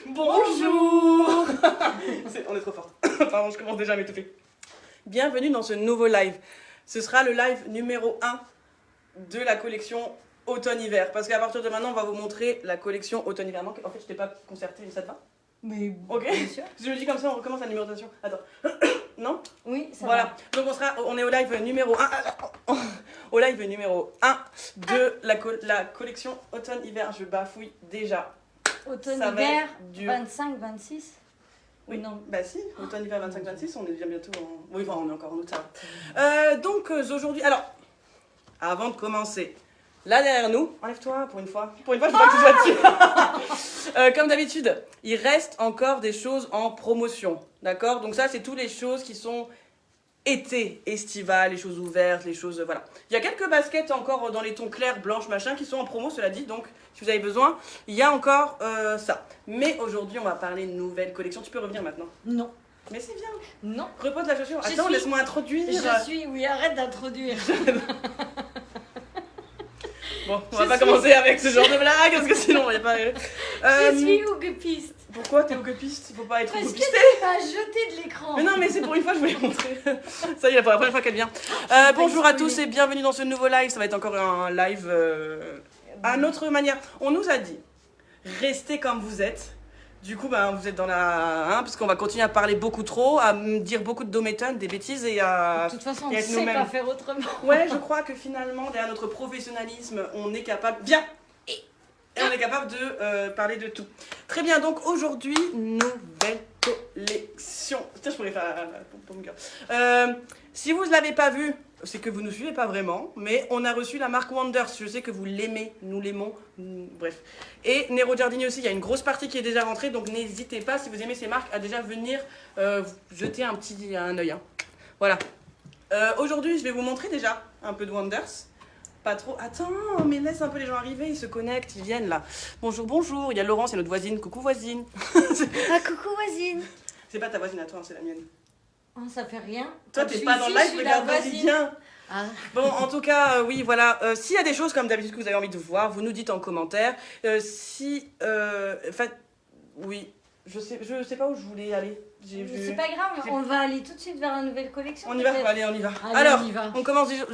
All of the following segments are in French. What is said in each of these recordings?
Bonjour. On est trop fort. Pardon, je commence déjà à m'étouffer. Bienvenue dans ce nouveau live. Ce sera le live numéro 1 de la collection automne-hiver. Parce qu'à partir de maintenant, on va vous montrer la collection automne-hiver. En fait, je t'ai pas concerté, ça te va? Mais ok, bien sûr. Je le dis comme ça, on recommence la numérotation. Attends. Non? Oui, ça voilà. va. Donc on est au live numéro 1. Au live numéro 1 de la collection automne-hiver. Je bafouille déjà. Automne-hiver 25-26. Oui, non. Bah si, automne-hiver 25-26, on est bien bientôt en... Oui, enfin, on est encore en août, ça va. Donc aujourd'hui, alors, avant de commencer, là derrière nous, enlève-toi pour une fois. Pour une fois, je veux pas que tu sois dessus. Comme d'habitude, il reste encore des choses en promotion, d'accord? Donc ça, c'est toutes les choses qui sont été, estivales, les choses ouvertes, les choses... voilà. Il y a quelques baskets encore dans les tons clairs, blanches, machin, qui sont en promo, cela dit, donc si vous avez besoin, il y a encore ça. Mais aujourd'hui, on va parler de nouvelles collections. Tu peux revenir maintenant? Non. Mais c'est bien. Non. Repose la chaussure. Attends, laisse-moi introduire. Oui, arrête d'introduire. Bon, on va pas commencer avec ce genre de blague, parce que sinon, il n'y a pas... Je suis houguepiste. Pourquoi t'es houguepiste? Il faut pas être Parce que houguepisté. tu m'as jeté de l'écran. Mais non, mais c'est pour une fois, je voulais montrer. Ça y est, pour la première fois qu'elle vient. Bonjour à tous et bienvenue dans ce nouveau live. Ça va être encore un live à notre manière. On nous a dit, restez comme vous êtes. Du coup, ben, vous êtes dans la... parce qu'on va continuer à parler beaucoup trop, à me dire beaucoup de dométones, des bêtises et à... De toute façon, on et ne être sait nous-mêmes. pas faire autrement. Ouais, je crois que finalement, derrière notre professionnalisme, on est capable... Bien. Et on est capable de parler de tout. Très bien, donc aujourd'hui, nouvelle collection. Tiens, je pourrais faire la pomme girl. Si vous ne l'avez pas vu, c'est que vous ne nous suivez pas vraiment, mais on a reçu la marque Wonders. Je sais que vous l'aimez, nous l'aimons, bref. Et Nero Giardini aussi, il y a une grosse partie qui est déjà rentrée, donc n'hésitez pas, si vous aimez ces marques, à déjà venir jeter un œil. Hein. Voilà. Aujourd'hui, je vais vous montrer déjà un peu de Wonders. Pas trop. Attends, mais laisse un peu les gens arriver, ils se connectent, ils viennent là. Bonjour, bonjour. Il y a Laurence, c'est notre voisine. Coucou voisine. Ah, coucou voisine. C'est pas ta voisine à toi, c'est la mienne. Oh, ça fait rien. Toi, t'es pas dans le live, regarde, vas-y, viens. Ah. Bon, en tout cas, oui, voilà. S'il y a des choses comme d'habitude que vous avez envie de voir, vous nous dites en commentaire. Oui, je sais pas où je voulais aller. C'est pas grave, on va aller tout de suite vers la nouvelle collection. On y va, allez, on y va. Allez, alors, on y va. On commence déjà.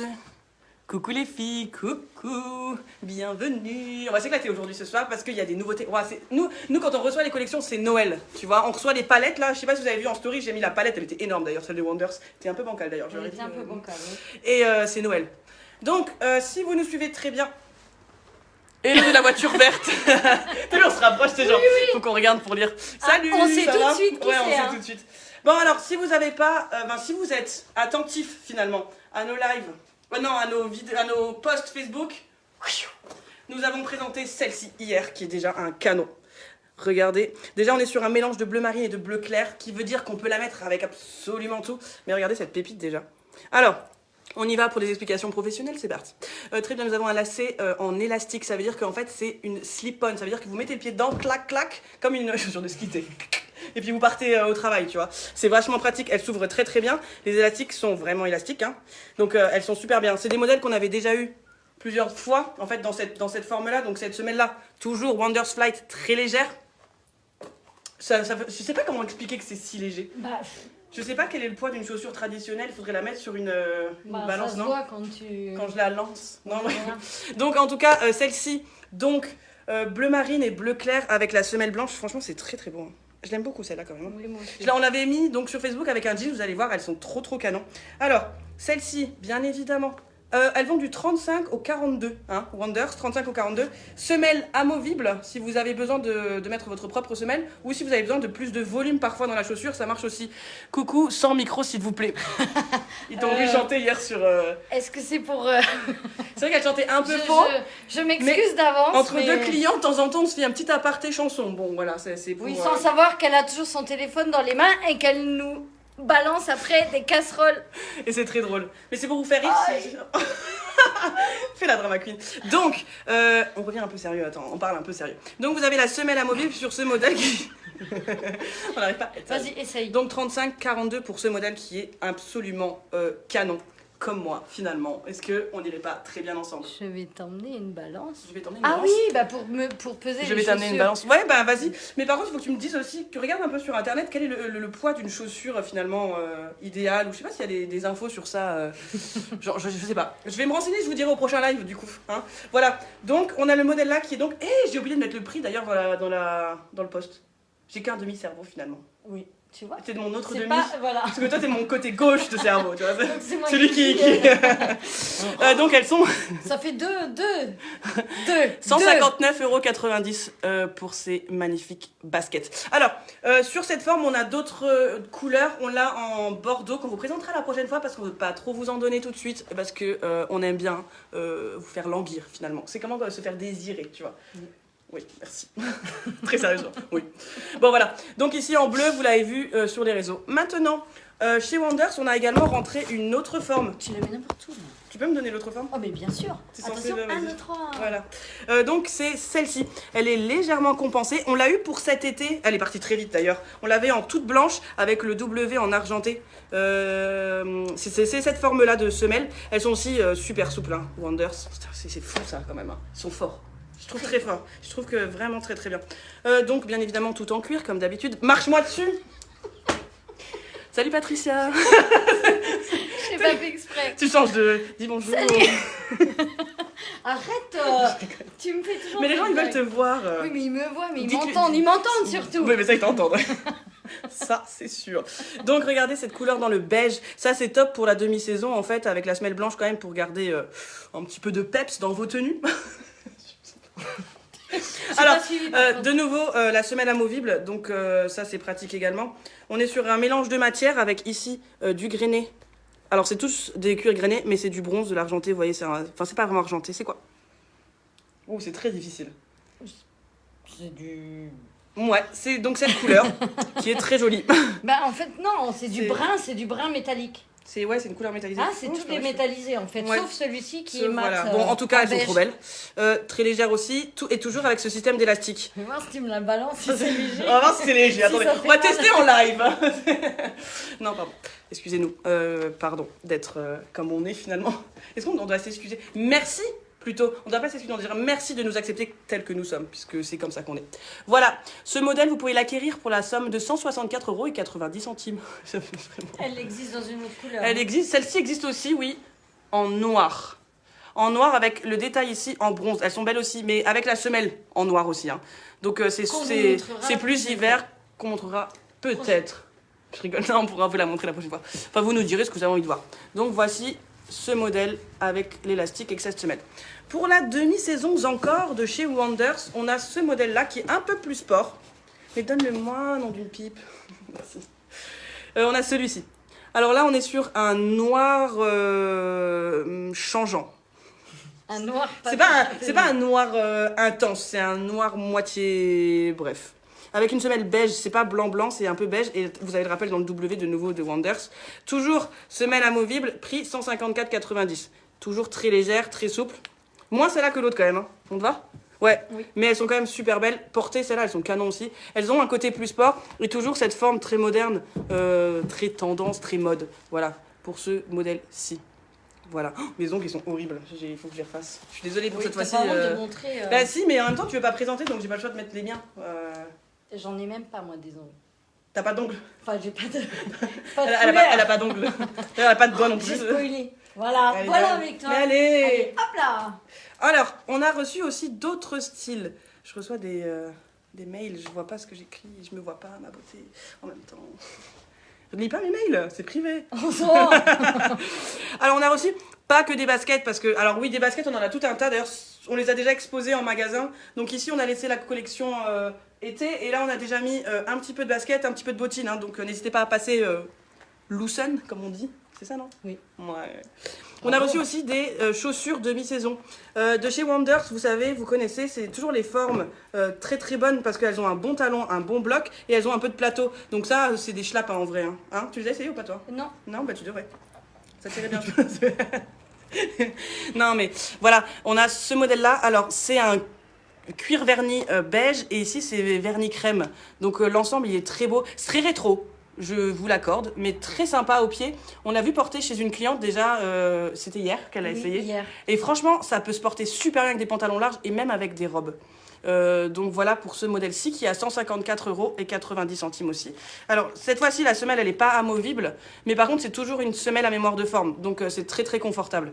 Coucou les filles, coucou, bienvenue. On va s'éclater aujourd'hui ce soir parce qu'il y a des nouveautés. Ouais, nous, quand on reçoit les collections, c'est Noël, tu vois. On reçoit les palettes là. Je sais pas si vous avez vu en story, j'ai mis la palette, elle était énorme d'ailleurs, celle de Wonders. C'était un peu bancale d'ailleurs. Elle était un peu bancale, oui. Et c'est Noël. Donc, si vous nous suivez très bien. Et de la voiture verte. On se rapproche, c'est genre. Oui. Faut qu'on regarde pour lire. Salut. On sait ça tout va de suite qui ouais, c'est. On sait tout de suite. Bon alors, si vous avez pas, si vous êtes attentif finalement à nos lives. Non, à nos posts Facebook, nous avons présenté celle-ci hier, qui est déjà un canon. Regardez, déjà on est sur un mélange de bleu marine et de bleu clair, qui veut dire qu'on peut la mettre avec absolument tout. Mais regardez cette pépite déjà. Alors, on y va pour des explications professionnelles, c'est parti. Très bien, nous avons un lacet en élastique, ça veut dire qu'en fait c'est une slip-on, ça veut dire que vous mettez le pied dedans, clac, clac, comme une chaussure de ski. Et puis vous partez au travail, tu vois. C'est vachement pratique, elles s'ouvrent très très bien. Les élastiques sont vraiment élastiques, hein. Donc elles sont super bien. C'est des modèles qu'on avait déjà eu plusieurs fois, en fait, dans cette forme-là. Donc cette semelle-là, toujours Wonders Flight, très légère. Je sais pas comment expliquer que c'est si léger. Bah, je sais pas quel est le poids d'une chaussure traditionnelle. Il faudrait la mettre sur une balance, ça se non? voit quand je la lance. Non, voilà. Donc en tout cas, celle-ci, donc bleu marine et bleu clair avec la semelle blanche. Franchement, c'est très très beau. Hein. Je l'aime beaucoup celle-là quand même. Oui, moi aussi. On l'avait mis donc sur Facebook avec un jean, vous allez voir, elles sont trop trop canon. Alors, celle-ci, bien évidemment, elles vont du 35 au 42, hein, Wonders, 35 au 42. Semelle amovible, si vous avez besoin de mettre votre propre semelle, ou si vous avez besoin de plus de volume parfois dans la chaussure, ça marche aussi. Coucou, sans micro s'il vous plaît. Ils t'ont vu chanter hier sur... Est-ce que c'est pour... C'est vrai qu'elle chantait un peu faux. Je m'excuse d'avance. Entre deux clients, de temps en temps, on se fait un petit aparté chanson. Bon, voilà, c'est pour... Oui, sans savoir qu'elle a toujours son téléphone dans les mains et qu'elle nous balance après des casseroles. Et c'est très drôle. Mais c'est pour vous faire rire. Fais la drama queen. Donc, on revient un peu sérieux, attends, on parle un peu sérieux. Donc vous avez la semelle amovible sur ce modèle qui... on n'arrive pas à être sérieux. Vas-y, essaye. Donc 35-42 pour ce modèle qui est absolument canon. comme moi, finalement. Est-ce qu'on n'irait pas très bien ensemble? Je vais t'emmener une balance. Je vais t'emmener une Ah balance. oui, bah pour peser Je les vais t'amener une chaussures. balance. Ouais, bah vas-y. Mais par contre, il faut que tu me dises aussi, que tu regardes un peu sur internet quel est le poids d'une chaussure finalement idéale. Ou je sais pas s'il y a des infos sur ça. Genre, je sais pas. Je vais me renseigner, je vous dirai au prochain live du coup. Hein. Voilà. Donc, on a le modèle là qui est donc. J'ai oublié de mettre le prix d'ailleurs dans le post. J'ai qu'un demi-cerveau finalement. Oui, tu vois. C'est de mon autre C'est demi. pas, voilà. Parce que toi, t'es mon côté gauche de cerveau, tu vois. Donc, c'est moi Celui qui. Donc, elles sont. Ça fait deux. 159,90 € pour ces magnifiques baskets. Alors, sur cette forme, on a d'autres couleurs. On l'a en bordeaux qu'on vous présentera la prochaine fois parce qu'on ne veut pas trop vous en donner tout de suite parce que on aime bien vous faire languir finalement. C'est comment se faire désirer, tu vois. Oui, merci. Très sérieusement, oui. Bon, voilà. Donc ici, en bleu, vous l'avez vu sur les réseaux. Maintenant, chez Wonders, on a également rentré une autre forme. Tu la mets n'importe où, là. Tu peux me donner l'autre forme? Oh, mais bien sûr. C'est censé Attention, le- 1, vas-y. 2, 3. Voilà. Donc c'est celle-ci. Elle est légèrement compensée. On l'a eu pour cet été. Elle est partie très vite d'ailleurs. On l'avait en toute blanche avec le W en argenté. C'est cette forme-là de semelle. Elles sont aussi super souples. Hein. Wonders. Putain, c'est fou ça quand même. Hein. Ils sont forts. Je trouve très fort. Je trouve que vraiment très très bien. Donc bien évidemment tout en cuir comme d'habitude. Marche-moi dessus. Salut Patricia. Je n'ai pas fait exprès. Tu changes de... Dis bonjour. Salut. Arrête. Tu me fais toujours. Mais les gens ils veulent te voir. Oui, mais ils me voient, mais ils Dites-lui- m'entendent. Ils m'entendent surtout. Oui, mais ça, ils t'entendent. Ça, c'est sûr. Donc, regardez cette couleur dans le beige. Ça, c'est top pour la demi-saison, en fait, avec la semelle blanche quand même pour garder un petit peu de peps dans vos tenues. Alors, pas suivi, par contre. de nouveau, la semelle amovible. Donc, ça, c'est pratique également. On est sur un mélange de matières avec ici du grainé. Alors, c'est tous des cuirs grainés, mais c'est du bronze, de l'argenté. Vous voyez, c'est pas vraiment argenté. C'est quoi? Oh, c'est très difficile. C'est du. Ouais, c'est donc cette couleur qui est très jolie. Bah, en fait, non, c'est du C'est- brun métallique. C'est une couleur métallisée. Ah, c'est Oh, tous c'est les pas mal. métallisés en fait, Ouais. sauf celui-ci qui Ce- est mat. voilà. Bon, en tout cas, en elles sont beige. trop belles. Très légères aussi, et toujours avec ce système d'élastique. Je vais voir si tu me la balances, si c'est léger. On va voir si c'est léger. Si Attendez, ça fait on va mal. tester en live. Non, pardon. Excusez-nous. Pardon d'être comme on est finalement. Est-ce qu'on doit s'excuser? Merci plutôt. On ne doit pas s'excuser, on doit dire merci de nous accepter tels que nous sommes, puisque c'est comme ça qu'on est. Voilà. Ce modèle, vous pouvez l'acquérir pour la somme de 164,90 €. Ça fait vraiment- Elle existe dans une autre couleur. Elle existe, celle-ci existe aussi, oui, en noir. En noir avec le détail ici en bronze. Elles sont belles aussi, mais avec la semelle en noir aussi. Hein. Donc Qu'on vous c'est montrera plus prochaine hiver qu'on montrera peut-être. Je rigole, non, on pourra vous la montrer la prochaine fois. Enfin, vous nous direz ce que vous avez envie de voir. Donc voici ce modèle avec l'élastique et cette semelle. Pour la demi-saison encore de chez Wonders, on a ce modèle-là qui est un peu plus sport. Mais donne-le-moi, nom d'une pipe. Merci. On a celui-ci. Alors là, on est sur un noir changeant. Un noir. C'est pas un noir intense, c'est un noir moitié... Bref. Avec une semelle beige, c'est pas blanc-blanc, c'est un peu beige. Et vous avez le rappel dans le W de nouveau de Wonders. Toujours semelle amovible, prix 154,90. Toujours très légère, très souple. Moins celle-là que l'autre quand même. Hein. On te va? Ouais, Oui. mais elles sont quand même super belles. Portées, celles-là, elles sont canon aussi. Elles ont un côté plus sport et toujours cette forme très moderne, très tendance, très mode. Voilà, pour ce modèle-ci. Voilà. Oh, mes ongles, ils sont horribles. Il faut que je les refasse. Je suis désolée pour Oui, cette t'as fois-ci. pas honte de montrer. Bah si, mais en même temps, tu veux pas présenter, donc j'ai pas le choix de mettre les miens. J'en ai même pas moi des ongles. T'as pas d'ongles? Enfin, j'ai pas de. Pas de Elle a pas d'ongles. Elle a pas de doigts non J'ai plus. spoilé. Voilà, Allez, voilà allez. avec toi. Mais allez. Hop là. Alors, on a reçu aussi d'autres styles. Je reçois des mails, je vois pas ce que j'écris, je me vois pas, ma beauté, en même temps. Je ne lis pas mes mails, c'est privé. On sort. Alors, on a reçu pas que des baskets, parce que, alors oui, des baskets, on en a tout un tas. D'ailleurs, on les a déjà exposées en magasin. Donc ici, on a laissé la collection été, et là, on a déjà mis un petit peu de baskets, un petit peu de bottines. Hein, donc, n'hésitez pas à passer loosen, comme on dit. C'est ça, non? Oui. Ouais. On a reçu aussi des chaussures demi-saison. De chez Wonders, vous savez, vous connaissez, c'est toujours les formes très très bonnes parce qu'elles ont un bon talon, un bon bloc et elles ont un peu de plateau. Donc ça, c'est des schlaps hein, en vrai. Hein. Tu les as essayées ou pas toi? Non. Non, bah tu devrais. Ça tirait bien. Non mais voilà, on a ce modèle-là. Alors c'est un cuir verni beige et ici c'est vernis crème. Donc l'ensemble il est très beau. C'est très rétro. je vous l'accorde, mais très sympa au pied. On l'a vu porter chez une cliente déjà, c'était hier qu'elle a essayé. Hier. Et franchement, ça peut se porter super bien avec des pantalons larges et même avec des robes. Donc voilà pour ce modèle-ci qui est à 154,90 € aussi. Alors cette fois-ci, la semelle, elle n'est pas amovible, mais par contre, c'est toujours une semelle à mémoire de forme. Donc c'est très très confortable.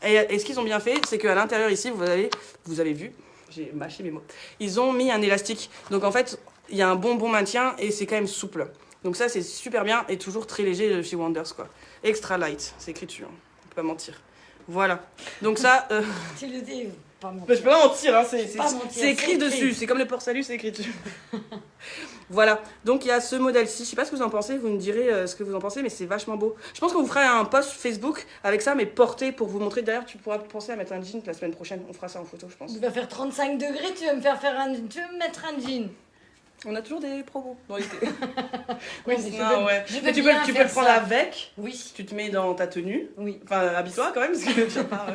Et ce qu'ils ont bien fait, c'est qu'à l'intérieur ici, vous avez vu, j'ai mâché mes mots, ils ont mis un élastique. Donc en fait, il y a un bon maintien et c'est quand même souple. Donc ça, c'est super bien et toujours très léger chez Wonders, quoi. Extra light, c'est écrit dessus, hein. On peut pas mentir. Voilà. Donc ça... Tu le dis, pas mentir. Mais je peux pas mentir, hein. Pas mentir, C'est écrit dessus. C'est comme le port salut, c'est écrit dessus. Voilà. Donc il y a ce modèle-ci. Je sais pas ce que vous en pensez, vous me direz ce que vous en pensez, mais c'est vachement beau. Je pense qu'on vous fera un post Facebook avec ça, mais porté pour vous montrer. D'ailleurs, tu pourras penser à mettre un jean la semaine prochaine. On fera ça en photo, je pense. Il va faire 35 degrés, tu vas me mettre un jean. On a toujours des promos dans l'été. Oui, ouais. je veux Mais tu bien peux le faire prendre ça. avec. Oui. Tu te mets dans ta tenue. Oui. Enfin, habille-toi quand même, parce que tu vas pas.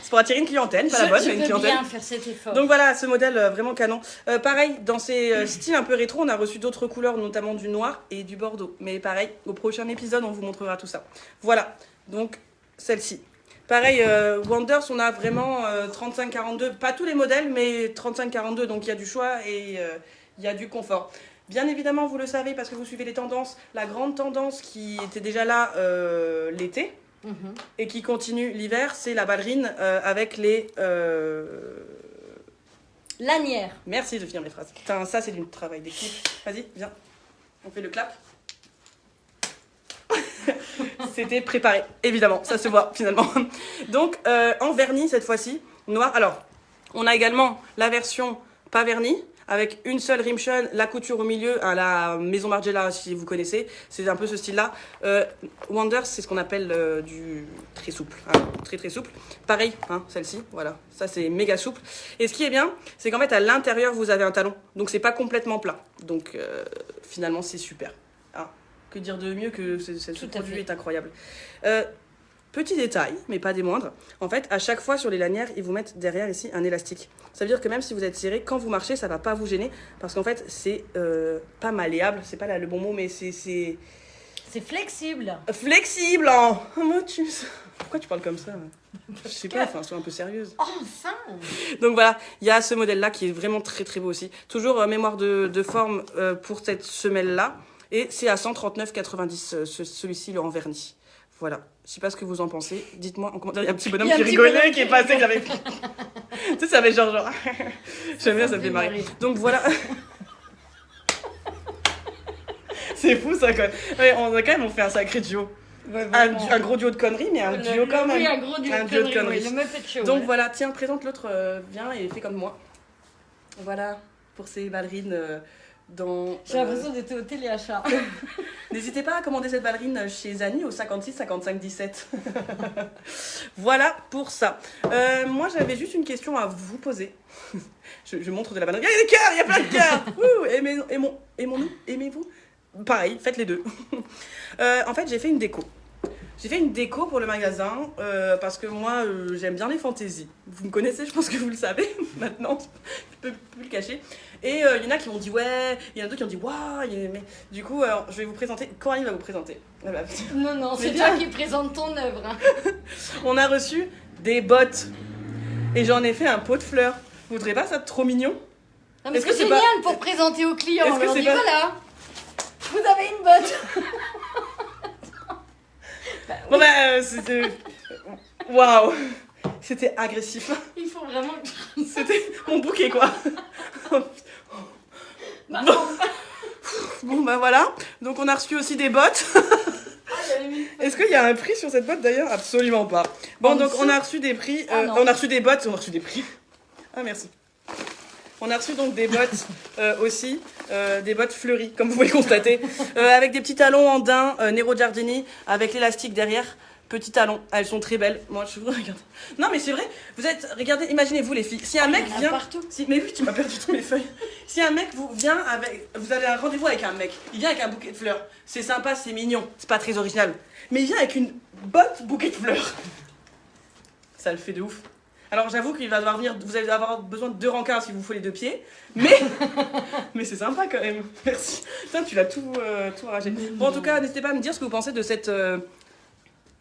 C'est pour attirer une clientèle, pas la bonne, mais une Je veux clientèle. bien faire cet effort. Donc voilà, ce modèle vraiment canon. Pareil, dans ces styles un peu rétro, on a reçu d'autres couleurs, notamment du noir et du bordeaux. Mais pareil, au prochain épisode, on vous montrera tout ça. Voilà, donc celle-ci. Pareil, Wonders, on a vraiment 35-42, pas tous les modèles, mais 35-42, donc il y a du choix et il y a du confort. Bien évidemment, vous le savez parce que vous suivez les tendances, la grande tendance qui était déjà là l'été et qui continue l'hiver, c'est la ballerine avec les... Lanière. Merci de finir mes phrases. Putain, ça c'est du travail d'équipe. Vas-y, viens. On fait le clap. C'était préparé, évidemment, ça se voit finalement. Donc, en vernis cette fois-ci, noir. Alors, on a également la version pas vernis, avec une seule rimshot, la couture au milieu, à la Maison Margiela, si vous connaissez. C'est un peu ce style-là. Wonders, c'est ce qu'on appelle du très souple. Hein, très très souple. Pareil, hein, celle-ci, voilà. Ça, c'est méga souple. Et ce qui est bien, c'est qu'en fait, à l'intérieur, vous avez un talon. Donc, c'est pas complètement plat. Donc, finalement, c'est super. Hein. Que dire de mieux que ce produit est incroyable. Petit détail, mais pas des moindres. En fait, à chaque fois sur les lanières, ils vous mettent derrière ici un élastique. Ça veut dire que même si vous êtes serré, quand vous marchez, ça va pas vous gêner. Parce qu'en fait, c'est pas malléable, c'est pas là le bon mot, mais c'est... C'est flexible. Flexible, hein. Motus. Pourquoi tu parles comme ça? Je sais pas, enfin, sois un peu sérieuse. Enfin. Donc voilà, il y a ce modèle-là qui est vraiment très très beau aussi. Toujours mémoire de forme pour cette semelle-là. Et c'est à 139,90 celui-ci, en vernis. Voilà. Je sais pas ce que vous en pensez. Dites-moi en commentaire. Il y a un petit bonhomme qui rigolait, qui est passé, que j'avais... tu sais, ça avait genre... J'aime bien, ça me fait marrer. Donc voilà. C'est fou ça, quand même. Ouais, on a quand même fait un sacré duo. Ouais, un gros duo de conneries, mais un duo quand même. Oui, un gros duo de conneries. Oui, le Muppet Show. Donc voilà, tiens, présente l'autre, viens et fais comme moi. Voilà, pour ces ballerines... J'ai l'impression d'être au téléachat. N'hésitez pas à commander cette ballerine chez Zani au 56 55 17. Voilà pour ça. Moi, j'avais juste une question à vous poser. je montre de la banane. Il y a des cœurs, il y a plein de cœurs. Aimez-vous. Pareil, faites les deux. En fait, j'ai fait une déco. J'ai fait une déco pour le magasin parce que moi, j'aime bien les fantaisies. Vous me connaissez, je pense que vous le savez maintenant. Je peux plus le cacher. Et il y en a qui m'ont dit ouais, il y en a d'autres qui ont dit waouh. Mais du coup, je vais vous présenter. Coralie va vous présenter. Non, c'est toi qui présente ton œuvre. Hein. On a reçu des bottes et j'en ai fait un pot de fleurs. Vous voudrez pas ça, trop mignon? Non, mais c'est génial pour présenter aux clients. On leur dit voilà, vous avez une botte. Bon bah c'était... Waouh. C'était agressif. Il faut vraiment... C'était mon bouquet quoi. Bon bah voilà. Donc on a reçu aussi des bottes. Est-ce qu'il y a un prix sur cette botte d'ailleurs? Absolument pas. Bon donc on a reçu des prix. On a reçu des bottes, on a reçu des prix. Ah merci. On a reçu donc des bottes aussi, des bottes fleuries, comme vous pouvez constater, avec des petits talons en daim, Nero Giardini, avec l'élastique derrière. Petits talons, elles sont très belles. Moi, je vous regarde. Non, mais c'est vrai. Regardez, imaginez-vous les filles. Si un mec vient, mais oui, tu m'as perdu toutes mes feuilles. Si un mec vient avec, vous avez un rendez-vous avec un mec. Il vient avec un bouquet de fleurs. C'est sympa, c'est mignon. C'est pas très original. Mais il vient avec une botte bouquet de fleurs. Ça le fait de ouf. Alors j'avoue qu'il va devoir venir, vous allez avoir besoin de 2 rencarts s'il vous faut les 2 pieds, mais mais c'est sympa quand même. Merci. Putain, tu l'as tout arraché. Bon, en tout cas, n'hésitez pas à me dire ce que vous pensez de cette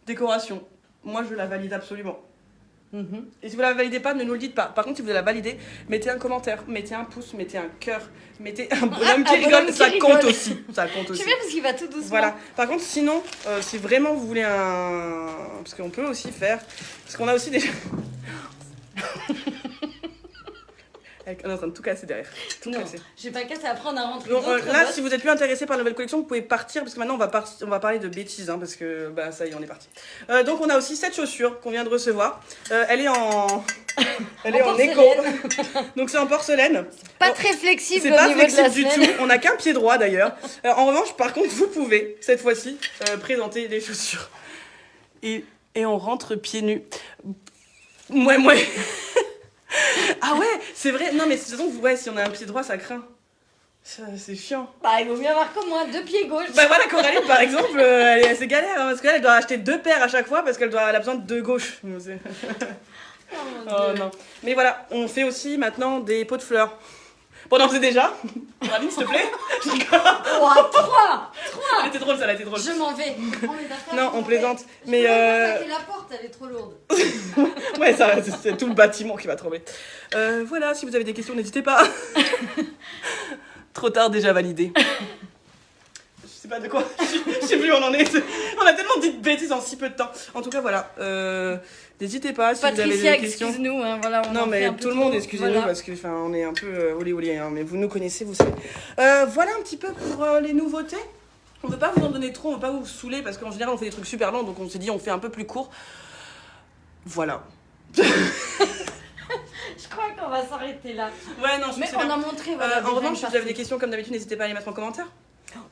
décoration. Moi, je la valide absolument. Et si vous la validez pas, ne nous le dites pas. Par contre, si vous la validez, mettez un commentaire, mettez un pouce, mettez un cœur, mettez un bonhomme qui rigole, ça compte aussi. Ça compte aussi. Je sais bien parce qu'il va tout doucement. Voilà. Par contre, sinon, si vraiment vous voulez un... Parce qu'on peut aussi faire... Parce qu'on a aussi déjà... Elle est en train de tout casser derrière. Tout Non, casser. j'ai pas cassé. Après, on a rentré Donc, d'autres là, bottes. si vous êtes plus intéressé par la nouvelle collection, vous pouvez partir parce que maintenant on va parler de bêtises, hein, parce que bah ça y est, on est parti. Donc on a aussi cette chaussure qu'on vient de recevoir. Elle est en éco. Donc c'est en porcelaine. Pas très flexible C'est au pas niveau de la flexible du semelle. tout. On n'a qu'un pied droit d'ailleurs. En revanche, par contre, vous pouvez cette fois-ci présenter les chaussures. Et on rentre pieds nus. Mouais. Ah ouais, c'est vrai. Non mais de toute façon, ouais, si on a un pied droit, ça craint. C'est chiant. Bah, il vaut mieux avoir comme moi 2 pieds gauche. Bah voilà, Coralie par exemple, elle est assez galère hein, parce qu'elle doit acheter 2 paires à chaque fois parce elle a besoin de 2 gauches. Oh, mon Oh Dieu. non. Mais voilà, on fait aussi maintenant des pots de fleurs. Bon, on en faisait déjà. Coralie, s'il te plaît. Oh, 3. Elle était drôle, ça, elle était drôle. Je m'en vais. On est d'accord. Non, on plaisante. Je Mais peux même pas attaquer la porte, elle est trop lourde. ouais, ça, c'est tout le bâtiment qui va tomber. Voilà, si vous avez des questions, n'hésitez pas. Trop tard, déjà validé. Je sais pas de quoi. Je sais plus où on en est. On a tellement dit de bêtises en si peu de temps. En tout cas, voilà. N'hésitez pas si vous avez Patricia, des questions. excuse-nous. Hein, voilà, on Non en fait mais un peu tout le trop. monde, excusez-nous Voilà. parce que on est un peu olé hein, mais vous nous connaissez, vous savez. Voilà un petit peu pour les nouveautés. On veut pas vous en donner trop, on veut pas vous saouler parce qu'en général on fait des trucs super longs donc on s'est dit on fait un peu plus court. Voilà. Je crois qu'on va s'arrêter là. Ouais non, je Mais sais on bien. a montré. Voilà, En déjà revanche, une si vous avez des partie. questions comme d'habitude, n'hésitez pas à les mettre en commentaire.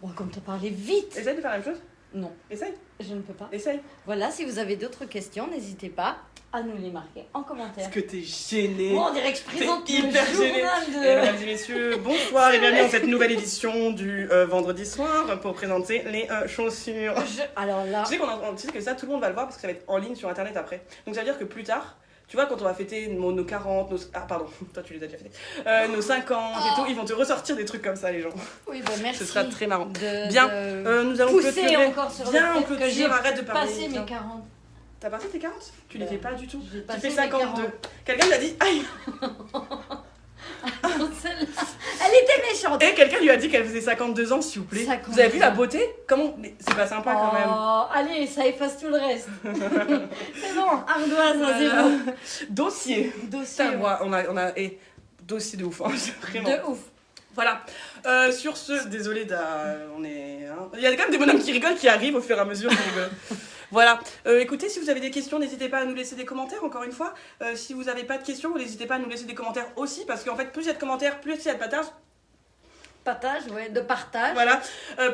Oh, comme t'as parlé vite. Essaye de faire la même chose. Non, Essaye. je ne peux pas. Essaye. Voilà, si vous avez d'autres questions, n'hésitez pas à nous les marquer en commentaire. Est-ce que t'es gêné? Oh, on dirait que je présente T'es le hyper gêné. journal Et de... mesdames et messieurs, bonsoir et bienvenue dans cette nouvelle édition du vendredi soir pour présenter les chaussures. Alors là... Tu sais que ça, tout le monde va le voir parce que ça va être en ligne sur internet après. Donc ça veut dire que plus tard, tu vois, quand on va fêter nos 40, ah pardon, toi tu les as déjà fêtés, nos 50 et tout, ils vont te ressortir des trucs comme ça, les gens. Oui, bah merci. Ce sera très marrant. De, Bien, de nous allons pousser clôturer. encore sur Bien, le on fait que clôture, j'ai arrête de parler. passé Tiens. mes 40. T'as passé tes 40? Tu les fais pas du tout. J'ai Tu passé fais mes 52. 40. Quelqu'un lui a dit aïe. Celle-là, elle était méchante. Et quelqu'un lui a dit qu'elle faisait 52 ans, s'il vous plaît. 52 Vous avez vu la ans. beauté? Comment? Mais c'est pas sympa quand même. Oh, allez, ça efface tout le reste. C'est bon, ardoise à Voilà. zéro. Dossier. Dossier. Putain, moi, on a dossier de ouf, hein, vraiment. De ouf. Voilà. Sur ce, désolé, on est. Hein. Il y a quand même des bonhommes qui rigolent qui arrivent au fur et à mesure. Voilà. Écoutez, si vous avez des questions, n'hésitez pas à nous laisser des commentaires. Encore une fois, si vous n'avez pas de questions, n'hésitez pas à nous laisser des commentaires aussi, parce qu'en fait, plus il y a de commentaires, plus il y a de partage. Partage, ouais, de partage. Voilà.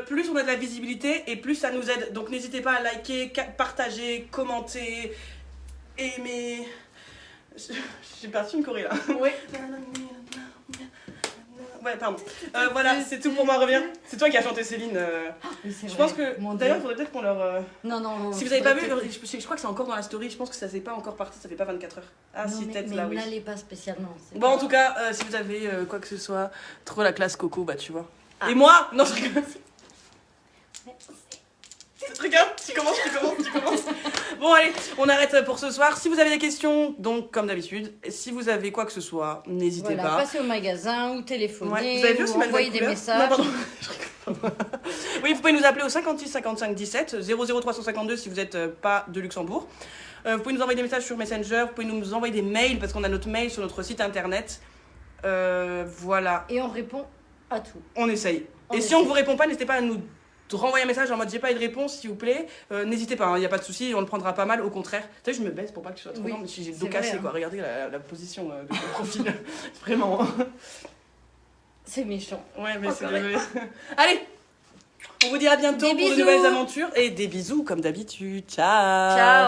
Plus on a de la visibilité et plus ça nous aide. Donc n'hésitez pas à liker, partager, commenter, aimer. J'ai parti une choré là. Oui. Ouais, pardon. Voilà, c'est tout pour moi, reviens. C'est toi qui as chanté Céline. Oui, c'est Je vrai. pense que. Mon D'ailleurs, il Dieu. faudrait peut-être qu'on leur. Non, non. Si vous avez pas vu, faudrait je crois que c'est encore dans la story. Je pense que ça s'est pas encore parti, ça fait pas 24 heures. Ah, Non, si, mais- peut-être mais là, oui. n'allez pas spécialement. c'est Bon, en pas- tout cas, si vous avez quoi que ce soit, trop la classe Coco, bah tu vois. Ah. Et moi Non, je rigole. Regarde, tu commences. Bon, allez, on arrête pour ce soir. Si vous avez des questions, donc comme d'habitude, si vous avez quoi que ce soit, n'hésitez Voilà, pas. passez au magasin ou téléphoner Ouais. Vous avez vu aussi ou ma envoyer nouvelle des couleur messages. Non, pardon. Je rigole. Oui, vous pouvez nous appeler au 56 55 17 00352 si vous n'êtes pas de Luxembourg. Vous pouvez nous envoyer des messages sur Messenger, vous pouvez nous envoyer des mails parce qu'on a notre mail sur notre site internet. Voilà, Et on répond à tout. on essaye. On Et si essaye. on vous répond pas, n'hésitez pas à nous renvoyer un message en mode j'ai pas eu de réponse, s'il vous plaît. N'hésitez pas, il n'y a pas de souci, on le prendra pas mal, au contraire. Tu sais, je me baisse pour pas que tu sois trop Oui, grande, si j'ai le c'est dos cassé, vrai, hein. quoi. Regardez la position de mon profil. Vraiment. C'est méchant. Ouais, mais c'est Encore désolé. Allez, on vous dit à bientôt Des pour de bisous. nouvelles aventures et des bisous comme d'habitude. Ciao. Ciao.